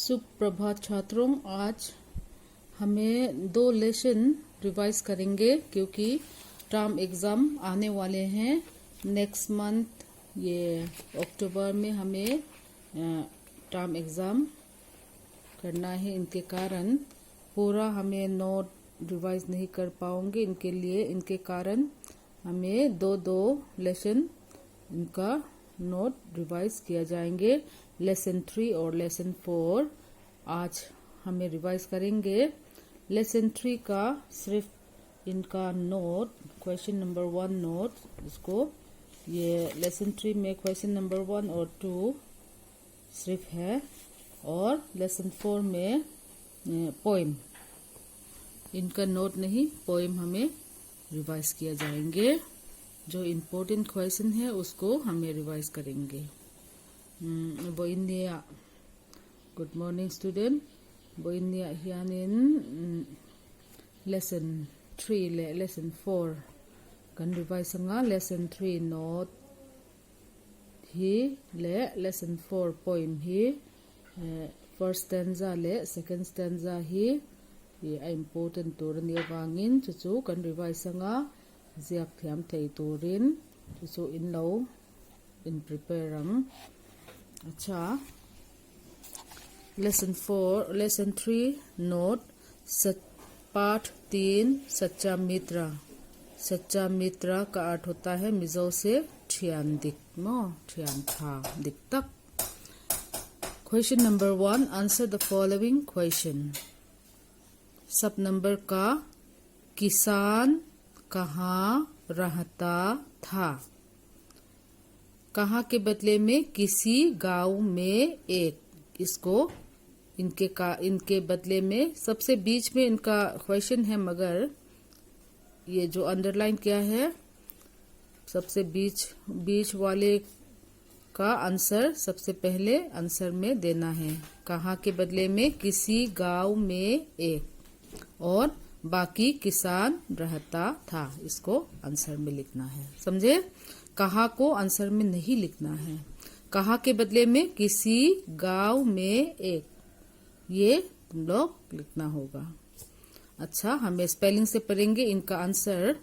सुप्रभात छात्रों। आज हमें 2 लेसन रिवाइज करेंगे क्योंकि टर्म एग्ज़ाम आने वाले हैं नेक्स्ट मंथ। ये अक्टूबर में हमें टर्म एग्ज़ाम करना है। इनके कारण पूरा हमें नोट रिवाइज नहीं कर पाओगे। इनके कारण हमें दो लेसन इनका नोट रिवाइज किया जाएंगे। लेसन 3 और लेसन 4 आज हमें रिवाइज करेंगे। लेसन 3 का सिर्फ इनका नोट क्वेश्चन नंबर 1 नोट इसको ये लेसन 3 में क्वेश्चन नंबर 1 और 2 सिर्फ है और लेसन 4 में पोएम इनका नोट नहीं, पोएम हमें रिवाइज किया जाएंगे। जो इम्पोर्टेंट क्वेश्चन है उसको हमें रिवाइज करेंगे। बोइनिया गुड मॉर्निंग स्टूडेंट। बोइनिया हियानिन लेसन 3 ले लेसन 4 kan रिवाइज संगा लेसन 3 नोट ही ले लेसन 4 पोएम ही फर्स्ट स्टैंजा ले सेकंड स्टैंजा ही ये इम्पोर्टेंट तोरन ये वांगिन चुचु kan रिवाइज संगा जियाक थियाम थई तोरिन चुचु इन लो इन प्रिपेयरंग। अच्छा, लेसन 3 नोट पाठ 3 सच्चा मित्र। सच्चा मित्र का अर्थ होता है मिजो से ठियान दिक नो ठियान था दिक तक। Question number 1 answer the following question. सब नंबर का किसान कहाँ रहता था। कहाँ के बदले में किसी गांव में एक, इसको इनके बदले में सबसे बीच में इनका क्वेश्चन है, मगर ये जो अंडरलाइन किया है सबसे बीच वाले का आंसर सबसे पहले आंसर में देना है। कहाँ के बदले में किसी गांव में एक और बाकी किसान रहता था, इसको आंसर में लिखना है। समझे? कहाँ को आंसर में नहीं लिखना है। कहाँ के बदले में किसी गांव में एक, ये तुम लोग लिखना होगा। अच्छा, हमें स्पेलिंग से पढ़ेंगे इनका आंसर।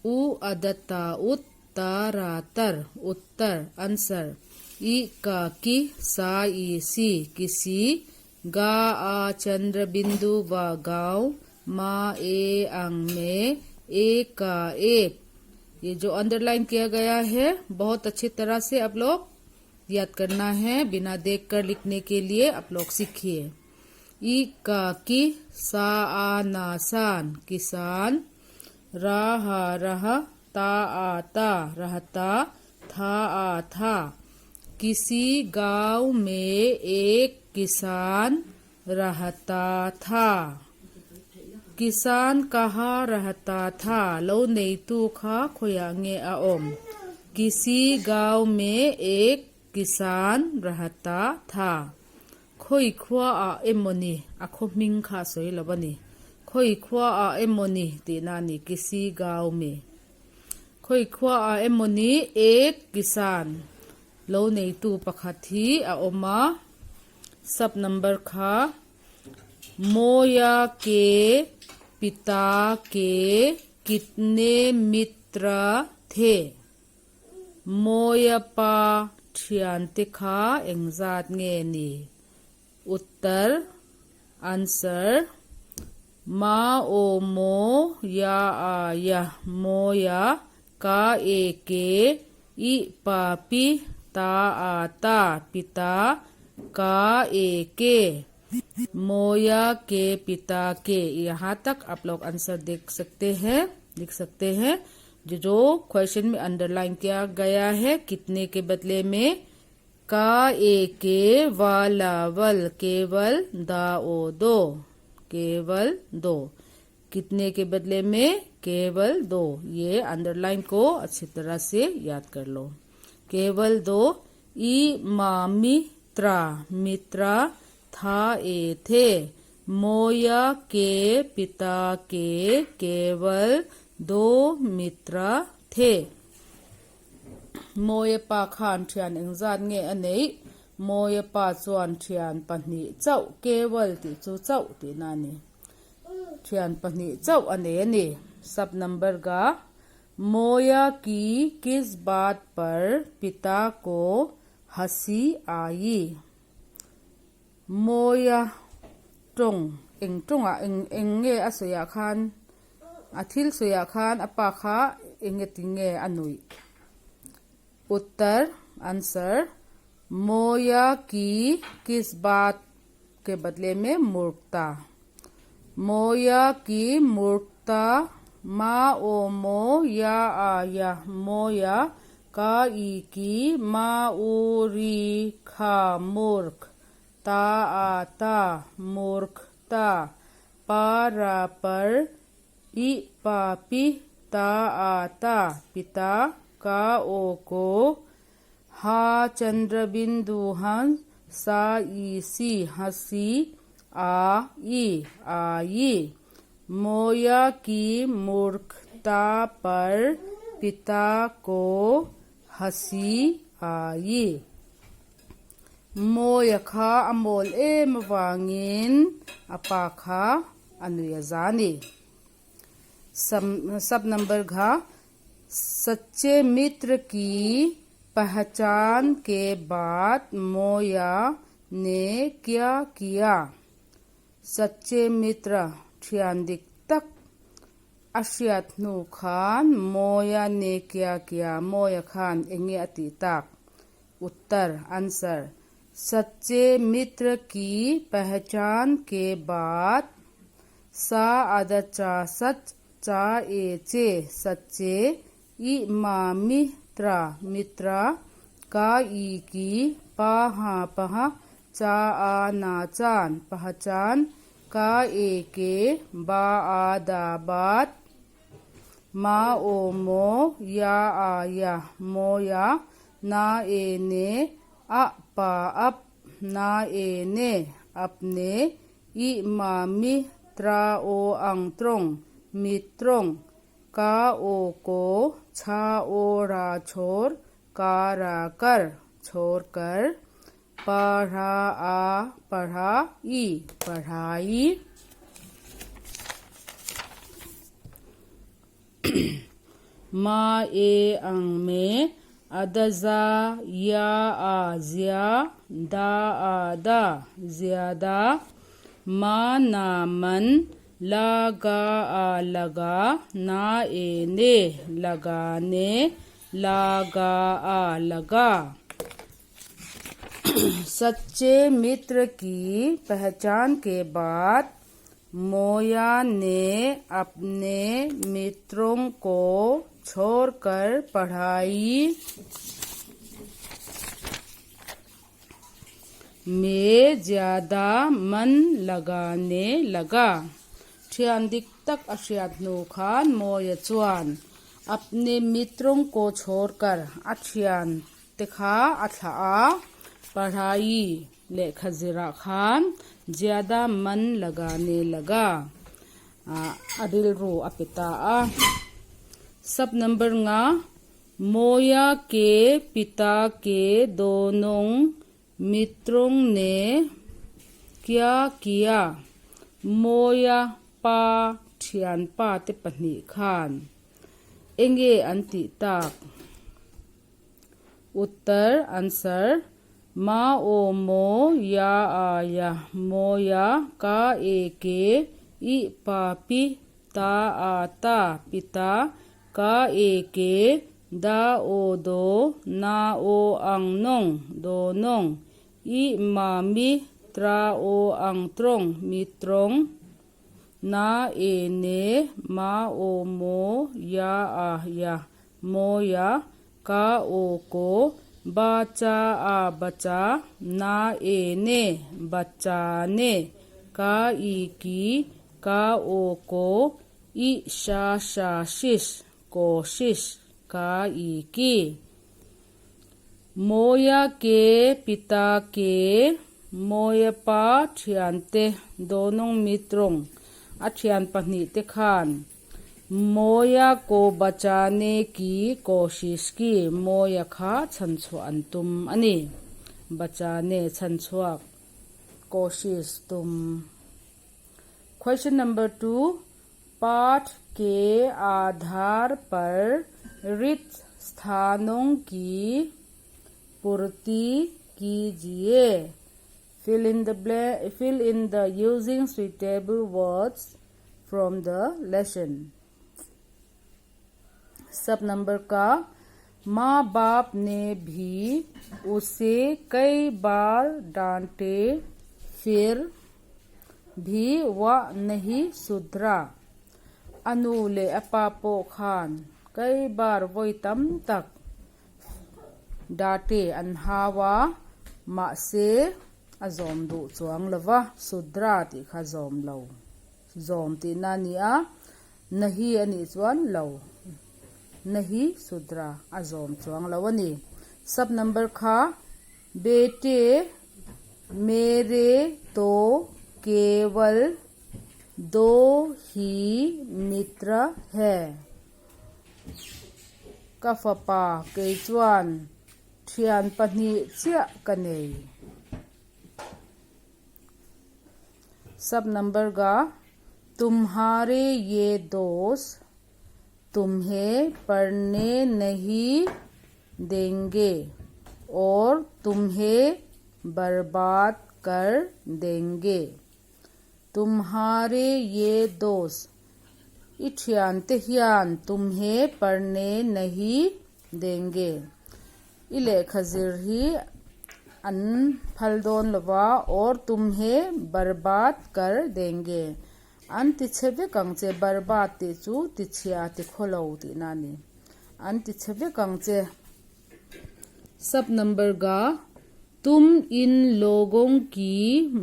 उ अदता उत्तरातर उत्तर आंसर। ई का की सा ई सी किसी। गा आ चंद्र बिंदु व गांव। मा ए अंग में एक का एक। ये जो अंडरलाइन किया गया है बहुत अच्छी तरह से आप लोग याद करना है। बिना देखकर लिखने के लिए आप लोग सीखिए। ई का की सा आ ना सान किसान। रहा रहा ता आ ता रहता। था आ था किसी गांव में एक किसान रहता था। किसान कहाँ रहता था। लो नहीं तू खा खोयांगे आओम। किसी गांव में एक किसान रहता था। खोई खुआ आ एमोनी आखो मिंग खा सोई लबनी। खोई खुआ आ एमोनी तीनानी किसी गांव में। खोई खुआ आ एमोनी एक किसान। लो नहीं तू पखाथी आओमा। सब नंबर खा मोया के पिता के कितने मित्र थे। मोयपा ठियांतिखा एंजात नी। उत्तर आंसर मा ओ मो या आ या मोया का एके ई पापी ता आता पिता का एके। मोया के पिता के, यहाँ तक आप लोग आंसर लिख सकते हैं। जो क्वेश्चन में अंडरलाइन किया गया है कितने के बदले में का एके वाला वल केवल दा ओ दो केवल दो। कितने के बदले में केवल दो। ये अंडरलाइन को अच्छी तरह से याद कर लो। केवल दो। ई मित्रा मित्रा था ए थे। मोया के पिता के केवल 2 मित्र थे। मोये पा Khan ठियान एंजान nge anei moya pa chuan thian pahnih chauh kewal ti chu chauh ti na ni thian pahnih chauh ane ni sub number ga moya की किस बात पर पिता को हंसी आई moya tong eng tonga eng nge asoya khan athil soya khan apa kha enge tinge anui उत्तर answer मोया की किस बात के बदले में मूर्खता मोया की मूर्खता मा ओ मो या आया मोया का ई की मा उ री खा मूर्ख ता आता मूर्खता पारा पर ई पापी ता आता पिता का ओ को हा चंद्रबिंदु हंस सा ईसी हंसी आई मोया की मूर्खता पर पिता को हंसी आई मोया खा अमोल ए मवांगिन अपा खा अनुयजानी सब नंबर घा सच्चे मित्र की पहचान के बाद मोया ने क्या किया सच्चे मित्र ठियानदिक तक अशियात नु खान मोया ने क्या किया मोया खान एंगे अति तक उत्तर आंसर सच्चे मित्र की पहचान के बाद सा आदचा सच चा ए चे सच्चे ई मा मित्रा का ई की पा हा पहा चा आ ना चान पहचान का ए के बा आ दा बात मा ओ मो या आया मोया ना ए ने आ पा अप ना ए ने अपने ई मा मित्रा ओ अंग त्रोंग मित्रों का ओ को छा ओ रा छोर का रा कर छोड़ कर पढ़ा आ पढ़ा ई पढ़ाई मा ए अंग में अदजा या आ जिया दा आ दा ज्यादा मा ना मन लगा आ लगा ना ए ने लगाने लगा आ लगा सच्चे मित्र की पहचान के बाद मोया ने अपने मित्रों को छोड़कर पढ़ाई में ज्यादा मन लगाने लगा ठियानदिक तक अशियातनु खान मोया चुआन अपने मित्रों को छोड़कर अठियान तिखा अठा पढ़ाई ले खजरा खान ज्यादा मन लगाने लगा अदिल रो अपिता सब नंबर nga मोया के पिता के दोनों मित्रों ने क्या किया मोया पा ठियान पा ते पहनी खान एंगे अंति तक उत्तर आंसर मा ओ मो या आया मोया का ए के ई पापी ता आता पिता का ए के दा ओ दो ना ओ अंग नोंग दोनों ई मामी त्रा ओ अंग त्रोंग मित्रों ना ए ने मा ओ मो या आया मोया का ओ को बाचा आ बचा ना ए ने बच्चा ने का ई की का ओ को ई शाशिश कोशिश का ई की मोया के पिता के मोयपा ठियानते दोनों मित्रों अठियान पहनी ते खान मोया को बचाने की कोशिश की मोया खा छंसो अंतुम अनि बचाने छनछुआक कोशिश तुम। क्वेश्चन नंबर 2, पाठ के आधार पर रिक्त स्थानों की पूर्ति कीजिए। Fill in the using suitable words from the lesson. सब नंबर का, माँ बाप ने भी उसे कई बार डांटे फिर भी वह नहीं सुधरा। अनुले अपापो खान कई बार वही तम तक डांटे अनहावा मा से अजोम दु चुआंग लवा सुधरा ती खा जोम लो। जोम ती नानिया नहीं अनि चुआन लो नहीं सुधरा अजोम चुआंग लवनी। सब नंबर खा, बेटे मेरे तो केवल 2 ही मित्र है। कफपा केचुआन ठियान पत्नी चिया कने। सब नंबर गा, तुम्हारे ये दोस्त तुम्हें पढ़ने नहीं देंगे और तुम्हें बर्बाद कर देंगे। तुम्हारे ये दोस्त इठियान तेहियान तुम्हें पढ़ने नहीं देंगे। इले खजिर ही अन फलदोन लवा और तुम्हें बर्बाद कर देंगे। अन तिछबे कंचे बर्बाद तिचु तिछिया तिखोलो ती नानी अन तिछबे कंचे। सब नंबर गा, तुम इन लोगों की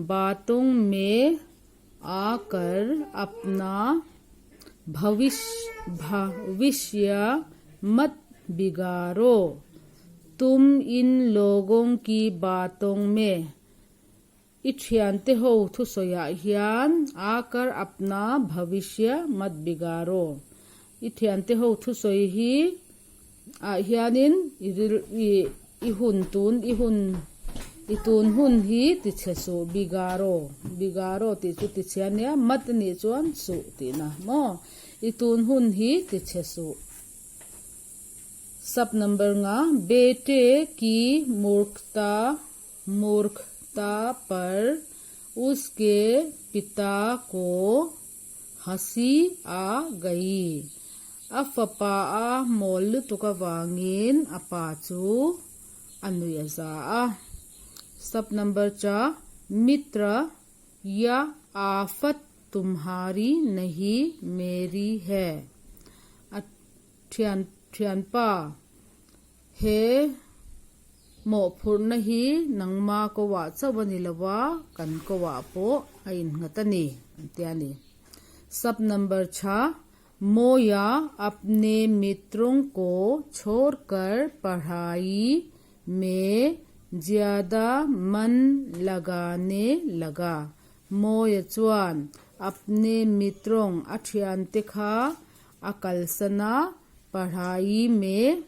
बातों में आकर अपना भविष्य मत बिगाड़ो। तुम इन लोगों की बातों में इठियानते हो थु सोया हियान आकर अपना भविष्य मत बिगाड़ो। इठियानते हो थु सोई ही हियानिन इहुन इतुन हुन ही तिछसु बिगाड़ो। बिगाड़ो तिचु तिछियानिया मत निचुआन सु तिना मो इतुन हुन ही तिछसु। सब नंबर nga, बेटे की मूर्खता पर उसके पिता को हंसी आ गई। अफपा मोल तुका वांगिन अपाचू अनुयजा। सब नंबर चा, मित्र या आफत तुम्हारी नहीं मेरी है। ठियानपा हे मो फुर नहीं नंगमा को वाचा बनिलवा कन को वापो आइन ngतनी त्यानी। सब नंबर 6, मोया अपने मित्रों को छोड़कर पढ़ाई में ज्यादा मन लगाने लगा। मोयचुआन अपने मित्रों अठियांतिखा अकलसना पढ़ाई में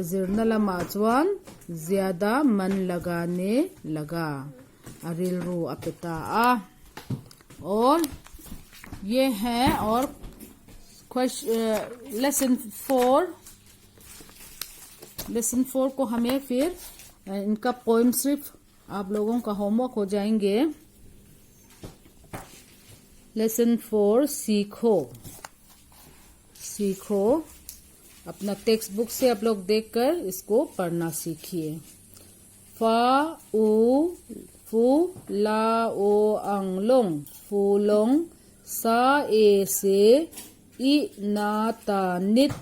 जिरनलमाचुआन ज्यादा मन लगाने लगा। अरिल रू अपिता और ये है। और लेसन 4 को हमें फिर इनका पोइम सिर्फ आप लोगों का होमवर्क हो जाएंगे। लेसन 4 सीखो अपना टेक्स्ट बुक से आप लोग देखकर इसको पढ़ना सीखिए। फा उ फू ला ओ अंगलोंग फूलोंग सा ए से इ ना ता नित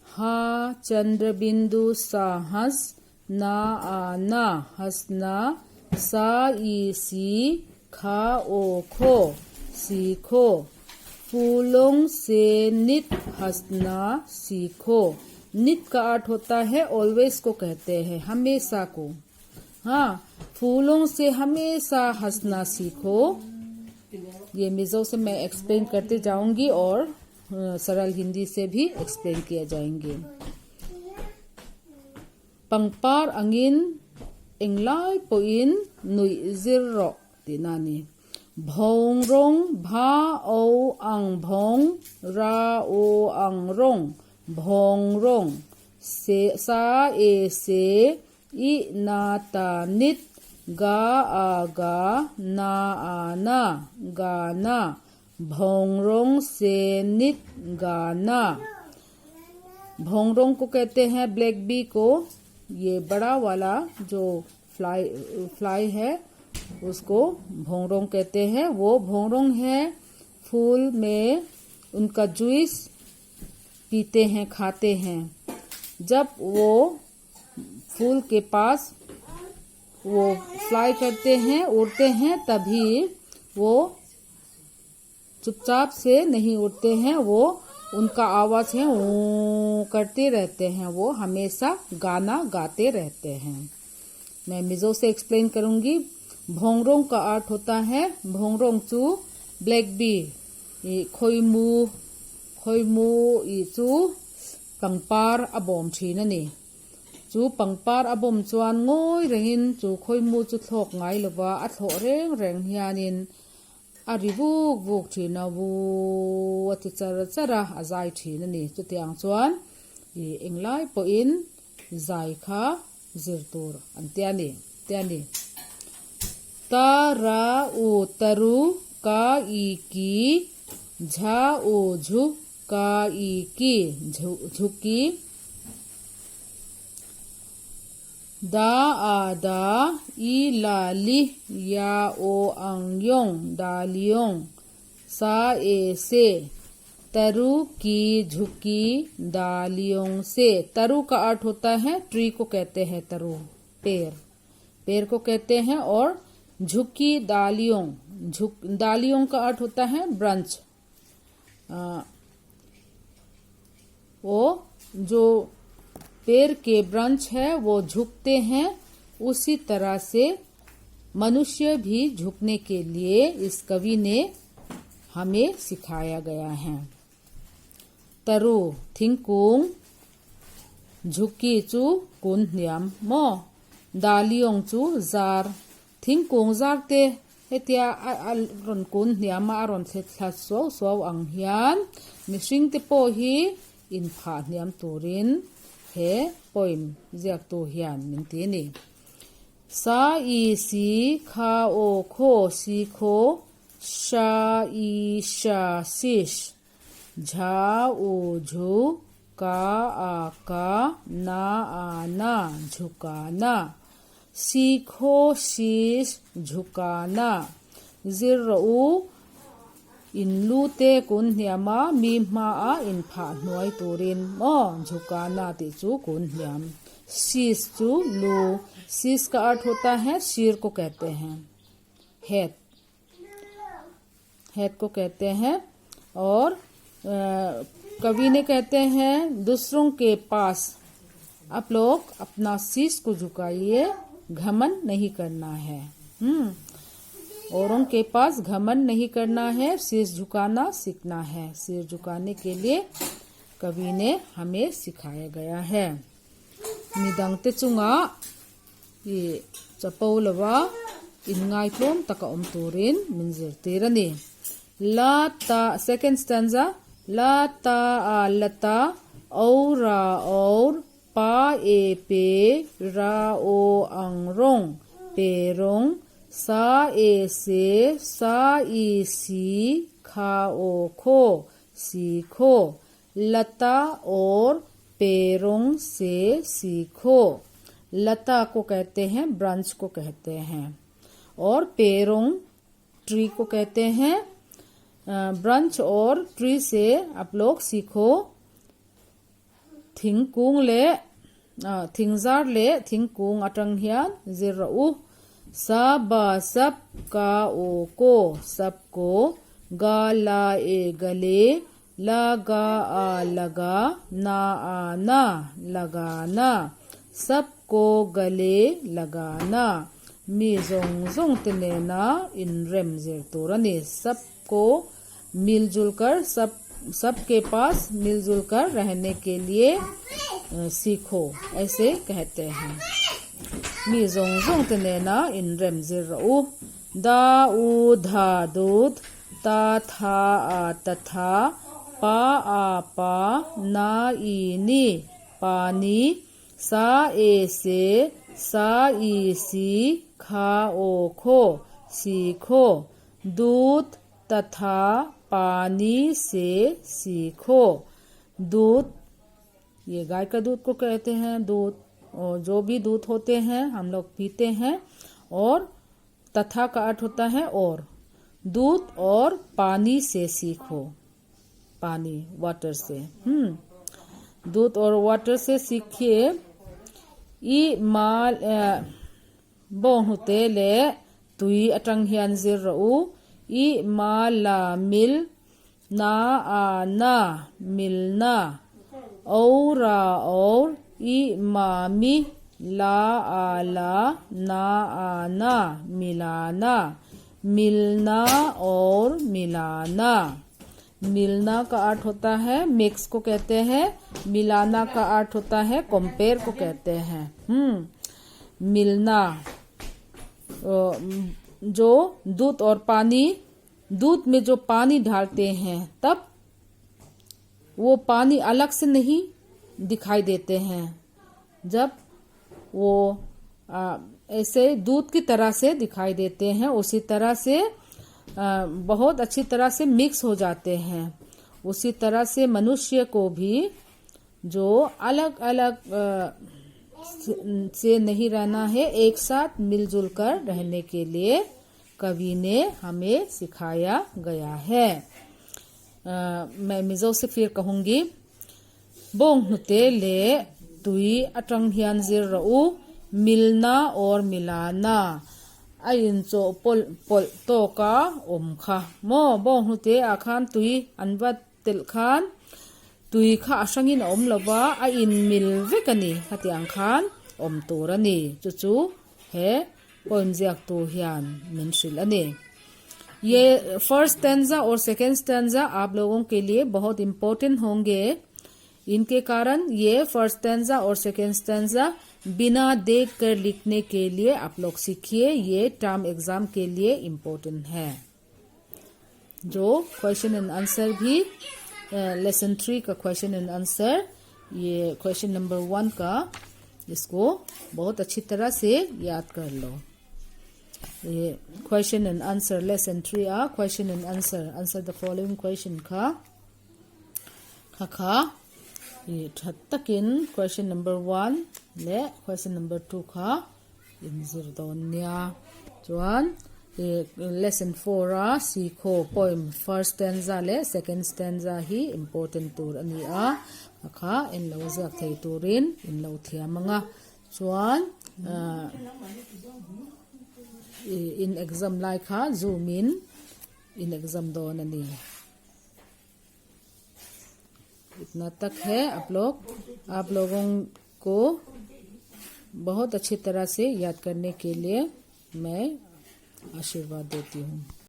हा चंद्रबिंदु साहस ना आना हसना सा ई सी खा ओ खो सीखो। फूलों से नित हंसना सीखो। नित का अर्थ होता है ऑलवेज को कहते हैं, हमेशा को। हाँ, फूलों से हमेशा हंसना सीखो। ये मिजो से मैं एक्सप्लेन करते जाऊंगी और सरल हिंदी से भी एक्सप्लेन किया जाएंगे। पंगपार अंगिन englai po in nui zero tinani bhong rong bha o ang bhong ra o ang rong bhong rong se sa e se i na ta nit ga a ga na a na ga na bhong rong se nit ga na भोंग रोंग को कहते हैं black B को। ये बड़ा वाला जो fly है उसको भोंग रोंग कहते हैं। वो भोंग रोंग है फूल में उनका जूस पीते हैं खाते हैं। जब वो फूल के पास वो फ्लाई करते हैं उड़ते हैं तभी वो चुपचाप से नहीं उड़ते हैं, वो उनका आवाज है वो करते रहते हैं, वो हमेशा गाना गाते रहते हैं। मैं मिजो से एक्सप्लेन करूंगी। भोंगरोंग का अर्थ होता है भोंगरोंग चू ब्लैक बी खोईमू चू पंगपार अबोम छीननी चू पंगपार अबोम चुआन ngoi rengin chu khoimu chu thlok ngai lova a thlo reng reng hianin aribuk buk thina bu ati chara azai thina ni chu tiang chuan I englai po in zai kha zirtur antiani ta ra u taru ka I ki jha u jhu ka I ki jhuki da a da I la li ya o ang yong da liong sa e se तरु की झुकी डालियों से। तरु का अर्थ होता है tree को कहते हैं तरु पेड़ को कहते हैं। और झुकी डालियों का अर्थ होता है ब्रांच। वो जो पेड़ के ब्रांच है वो झुकते हैं, उसी तरह से मनुष्य भी झुकने के लिए इस कवि ने हमें सिखाया गया है। तरु थिंकुंग झुकी चू कुन न्याम मो डालियों चू जार थिंकुंग जार ते हेतिया अरन कुन न्याम अरन थेथला सो अंगहियान मिसिंग ते पो ही इन फा न्याम तुरिन हे पोइम जियाक तो हियान मिंतेनी सा ई सी खा ओ खो सी खो शा ई शा शिश झा उ झू का आ का ना आ ना झुकाना सीखो शीश झुकाना जिरऊ इनलू ते कुन न्यामा मी मा आ इन फा नुई तुरिन मो झुकाना ते चू कुन न्याम शीश चू लू। शीश का अर्थ होता है सिर को कहते हैं, हेड को कहते हैं। और कवि ने कहते हैं दूसरों के पास आप लोग अपना शीश को झुकाइए, घमंड नहीं करना है। औरों के पास घमंड नहीं करना है, शीश झुकाना सीखना है। सिर झुकाने के लिए कवि ने हमें सिखाया गया है। मिदंगते चुंगा ये चपौलवा इनगाई फ्लोम तका तुरिन मिंजर तेरनी लाता सेकेंड स्टैंजा लाता आ लता औरा और पा ए पे रा ओ अंगरोंग पेरोंग सा ए से सा ई सी खा ओ खो सीखो लता और पेरों से सीखो। लता को कहते हैं ब्रांच को कहते हैं और पेरों ट्री को कहते हैं। ब्रांच और ट्री से आप लोग सीखो। थिंकुंग ले थिंगजार ले थिंकुंग अटंगियान जिरऊ सबा सब का ओ को सबको गा ला ए गले लगा आ लगा ना आना लगाना सबको गले लगाना मी जोंग जोंग तनेना इन रेम जेर तोरने सबको मिलजुल कर सबके पास मिलजुल कर रहने के लिए सीखो ऐसे कहते हैं। mi zong zong te ne na in rem zir u da u dha dut ta tha a ta tha pa a pa na i ni pa ni sa e se sa i si kha o kho si kho दूध तथा पानी से सीखो दूध ये गाय का दूध को कहते हैं दूध और जो भी दूध होते हैं हम लोग पीते हैं और तथा का अर्थ होता है और दूध और पानी से सीखो पानी वाटर से दूध और वाटर से सीखिए ई माल बों हुते ले तुई अटंग हियान जिर रऊ ई माला मिल ना आना मिलना औरा और ई मामी ला आला ना आना मिलाना मिलना और मिलाना मिलना का अर्थ होता है मिक्स को कहते हैं मिलाना का अर्थ होता है कंपेयर को कहते हैं मिलना जो दूध और पानी दूध में जो पानी डालते हैं तब वो पानी अलग से नहीं दिखाई देते हैं जब वो ऐसे दूध की तरह से दिखाई देते हैं उसी तरह से बहुत अच्छी तरह से मिक्स हो जाते हैं उसी तरह से मनुष्य को भी जो अलग अलग से नहीं रहना है एक साथ मिलजुल कर रहने के लिए कवि ने हमें सिखाया गया है मैं मिजो से फिर कहूंगी बोंग हुते ले तुई अटंग हियान जिर रऊ मिलना और मिलाना आइन चो पोल पोल तो का ओम खा मो बोंग हुते आखान तुई अनबत तिल खान तुई खा असंगिन ओम लबा आइन मिल वेकनी हतियांग खान ओम तोरनी चुचु है पोइम जियाक तो हियान मिनशिल अने ये फर्स्ट स्टैंजा और सेकेंड स्टैंजा आप लोगों के लिए बहुत इम्पोर्टेंट होंगे इनके कारण ये फर्स्ट स्टैंजा और सेकेंड स्टैंजा बिना देख कर लिखने के लिए आप लोग सीखिए ये टर्म एग्जाम के लिए इम्पोर्टेंट है जो क्वेश्चन एंड आंसर भी लेसन 3 का क्वेश्चन एंड आंसर ये क्वेश्चन नंबर 1 का इसको बहुत अच्छी तरह से याद कर लो ये question and answer lesson 3 a question and answer the following question का खा ये तकिन क्वेश्चन नंबर 1 ले क्वेश्चन नंबर 2 का इन जिरदोनिया जुआन lesson 4 a सीखो poem first stanza ले second stanza he important tur ani a kha in lo zak thei turin in lo thia manga chuan in exam lai kha zoom in exam don ani इतना तक है आप लोगों को बहुत अच्छी तरह से याद करने के लिए मैं आशीर्वाद देती हूँ।